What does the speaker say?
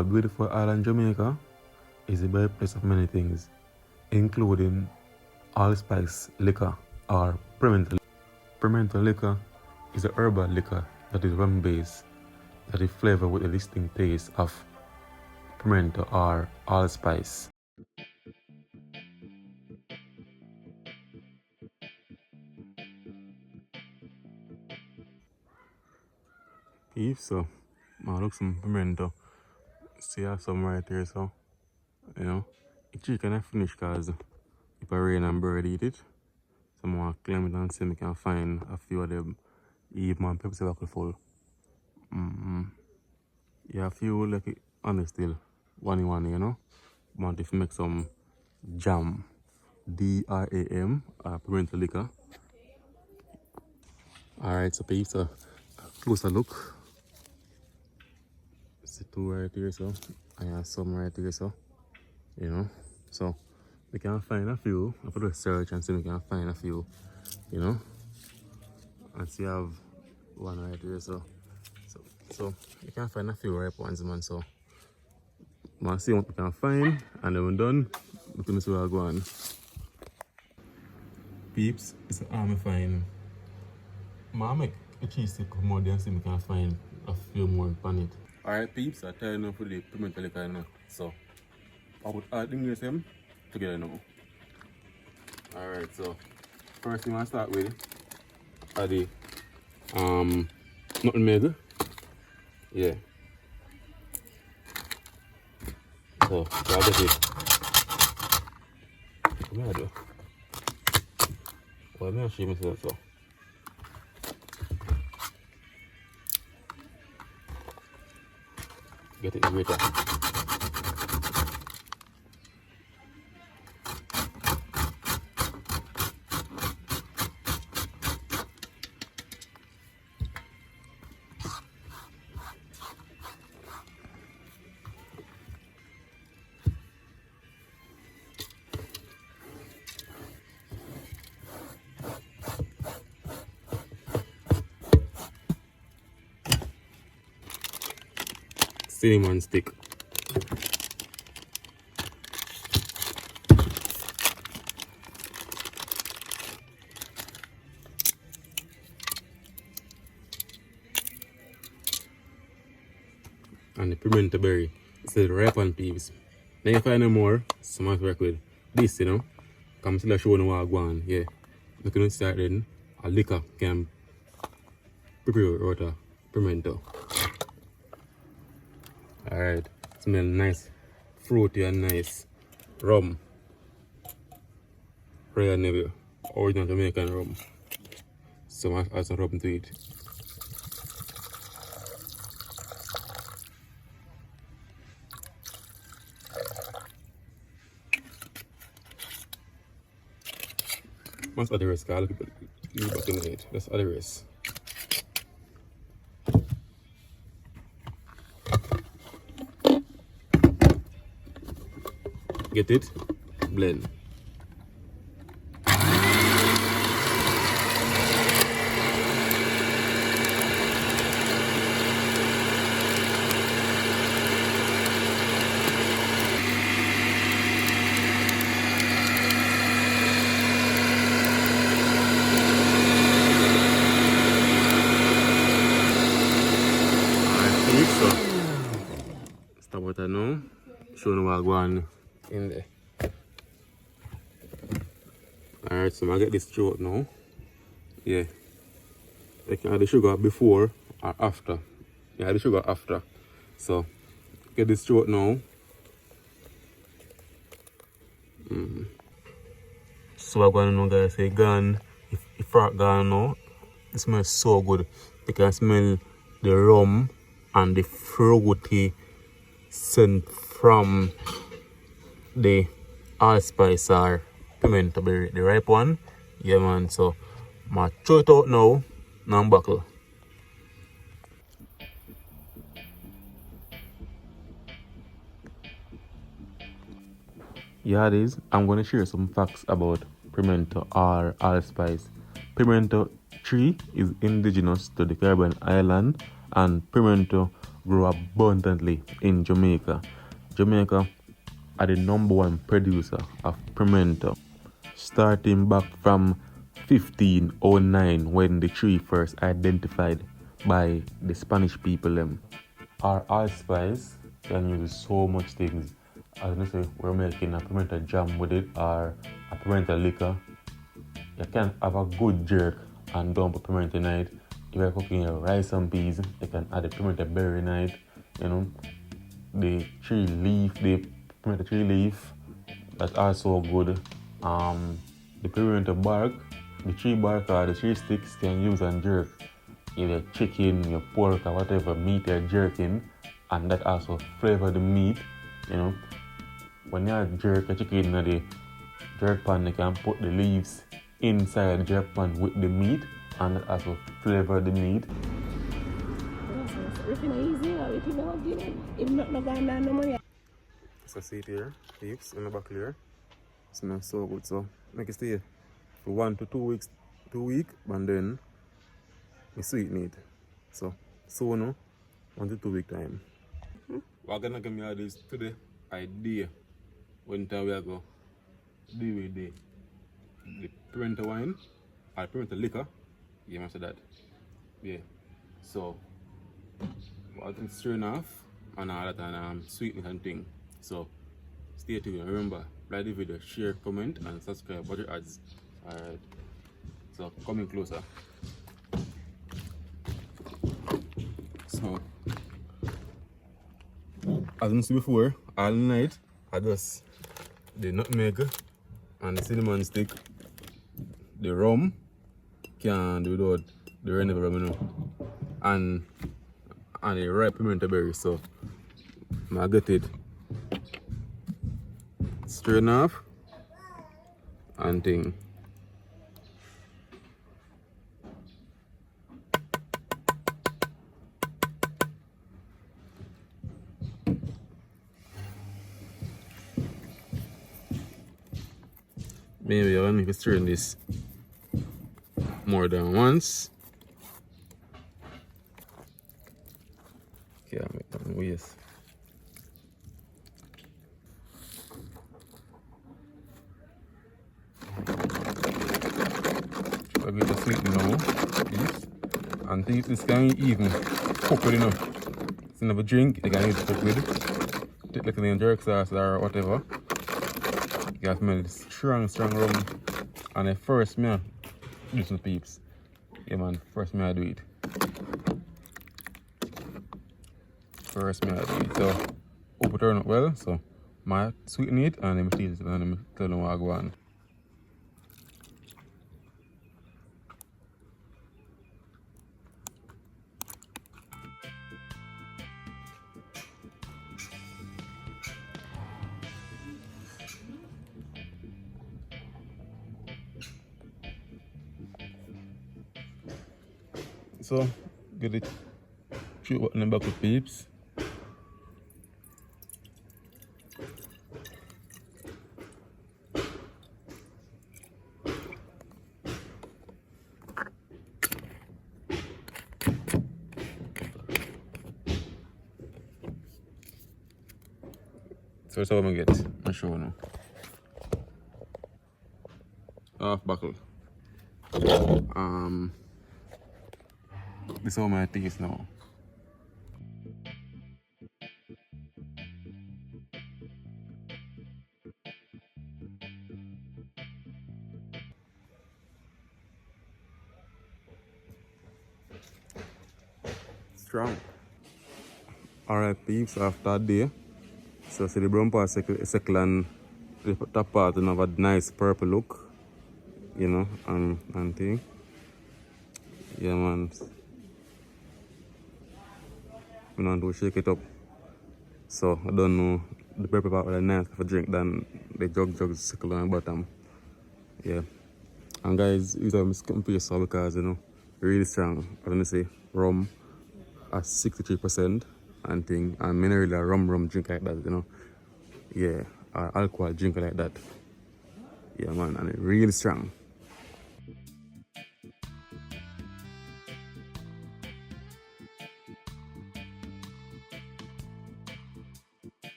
Our beautiful island Jamaica is the birthplace of many things, including allspice liquor or pimento. Pimento liquor is a herbal liquor that is rum-based, that is flavored with a distinct taste of pimento or allspice. If so, I look some pimento. See, I have some right here, so you know, it's chicken I finish because if I rain and bird eat it, some more climb it and see me can find a few of them. Even my Pepsi buckle full. Yeah, a few like it on still. One, you know. Want to make some jam. DRAM, pimento liquor. Alright, so peeps, a closer look. See two right here, so I have some right here, so you know. So we can find a few. I put a search and see we can find a few, you know. And see I have one right here, so you can find a few ripe ones, man. So we'll see what we can find, and then we're done. We can see where I go on. Peeps, it's an army fine. I make a cheese stick come out there and see if we can find a few more on it. Alright peeps, I tell you now for the pimento liquor now. So I put all the ingredients together now. Alright, so first thing I start with are the nutmeg. Yeah. So I'll get it. What am I doing? Well, I'm not sure myself, so. Get it in the grater. Cinnamon stick. And the pimento berry. It's the ripe peas. Then if I know more, some of work with this, you know. Come still show you what Gwaan. Yeah. We can start then a liquor can prepare water pimento. Alright, smell nice, fruity and nice. Rum. Royal Navy, original Jamaican rum. So I add some rum to it. What's the rest? I'll leave it back in the head. That's the rest. Get it? Blend. Stop what I know. Show you what Gwaan in there. Alright, so I get this through now. Yeah. I can add the sugar before or after. Yeah, add the sugar after. So get this through now. So I'm gonna know guys, say Gwaan. If I Gwaan now, it smells so good. You can smell the rum and the fruity scent from the allspice or pimento berry, the ripe one. Yeah man, so I throw it out now, buckle. Yeah it is, I'm going to share some facts about pimento or allspice. Pimento tree is indigenous to the Caribbean island, and pimento grow abundantly in Jamaica. Jamaica are the #1 producer of pimento, starting back from 1509 when the tree first identified by the Spanish people. Our allspice can use so much things. As I say, we're making a pimento jam with it or a pimento liquor. You can have a good jerk and dump a pimento in it. If you're cooking your rice and peas, you can add a pimento berry in it. You know, the pimento tree leaf, that's also good. The pimento bark, the tree bark or the tree sticks can use and jerk. Either chicken, your pork or whatever meat you're jerking, and that also flavor the meat. You know, when you jerk a chicken in the jerk pan, you can put the leaves inside the jerk pan with the meat, and that also flavor the meat. So see it here, peeps, in the back here. It smells so good. So make it stay for 1 to 2 weeks, 2 weeks, and then we sweeten it. So soon, 1 to 2 week time. We're gonna give me this today idea when time we go deal with the pimento wine or pimento liquor. You must say that. Yeah. So I think stirring off and all that and sweetness and thing. So stay tuned. Remember, like the video, share, comment and subscribe. Watch your ads. Alright. So coming closer. So as I said before, all night I just the nutmeg and the cinnamon stick, the rum, can't do without the renegade rum, you know, and the ripe pimento berry. So I get it straight off and thing. Maybe I want to stir this more than once. Okay, I'll make that waste. So get the sweet now, yes. And think this can even cook with enough. It's another drink, you can use it cook with. Take like a jerk sauce or whatever. You can smell this strong rum. And the first me do some peeps. Yeah man, first me I do it. So hope it turn out well. So I sweeten it and then I taste it and then I tell them what I go on. So get it shoot button in the back with peeps. So that's how I'm gonna get. I'm sure now. Half buckle. This is how my taste now. Strong. Alright peeps, after that day. So see the brown part circle and the top part and have a nice purple look. You know, and thing. Yeah man. We don't want to shake it up. So I don't know the purple part is nice for drink than the jug circle on the bottom. Yeah. And guys, use a compare so because you know really strong. I don't say rum at 63% and thing, and mineral a rum drink like that, you know. Yeah, alcohol drink like that. Yeah man, and it really strong.